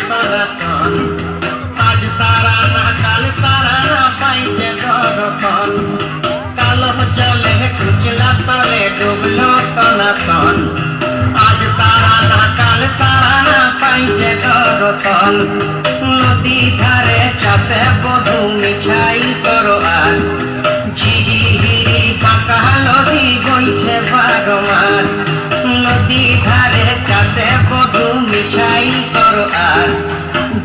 সনাতন আজ সারা না কাল সারা না পাইছে দর্শন কালো জলে কুচলা তলে ডুবলো সনাতন আজ সারা না কাল সারা না পাইছে দর্শন নদী ধারে চাষে বধু মিছাই করো আস ঝিরি হিরি পাকা নদী বইছে 12 মাস নদী ধারে চাষে বধু মিছাই করো আস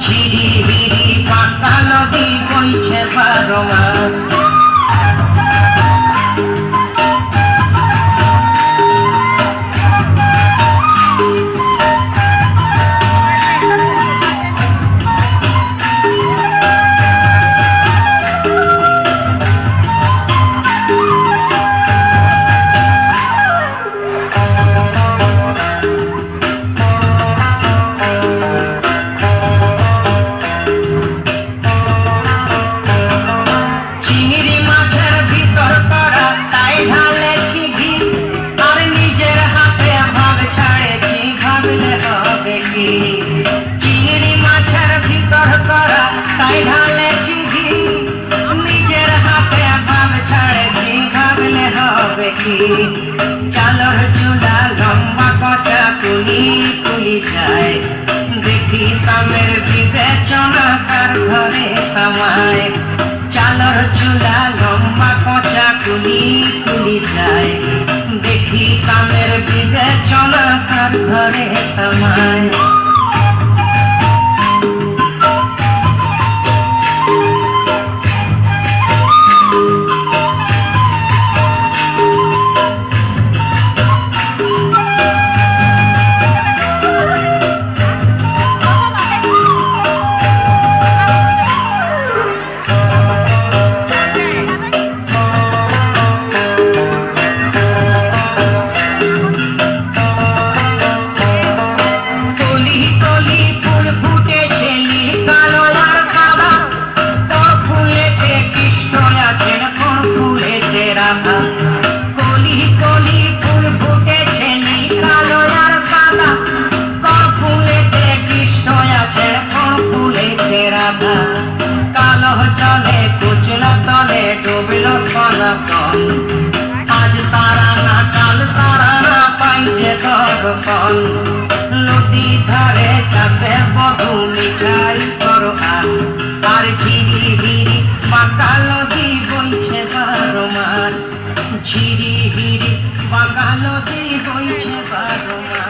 ঝিরি হিরি পাকা নদী বইছে 12 মাস চিংড়ি মাছের ভিতর করা তাই ঢালেছি ঘি নিজের হাতে ভাব ছাড়েছি ভাবলে হবে কি চালর চুলা লম্বা কচা কুলি কুলি যায় দেখি সামের বিবেচনা তার ঘরে সমায় চালর চুলা লম্বা কচা কুলি কুলি যায় দেখি সামের বিবেচনা তার ঘরে সমায় কলি কলি ফুল ফুটেছে নীল কালো আর সাদা কোন ফুলেতে কৃষ্ণ আছে কোন ফুলেতে রাধা কালো জলে কুচলা তলে ডুবলো সনাতন আজ সারা না কাল সারা না পাইছে দর্শন নদী ধারে চাষে বধু মিছাই করো আস আর ঝিরি হিরি পাকা নদী বইছে 12 মাস ঝিরি হিরি পাকা নদী বইছে 12 মাস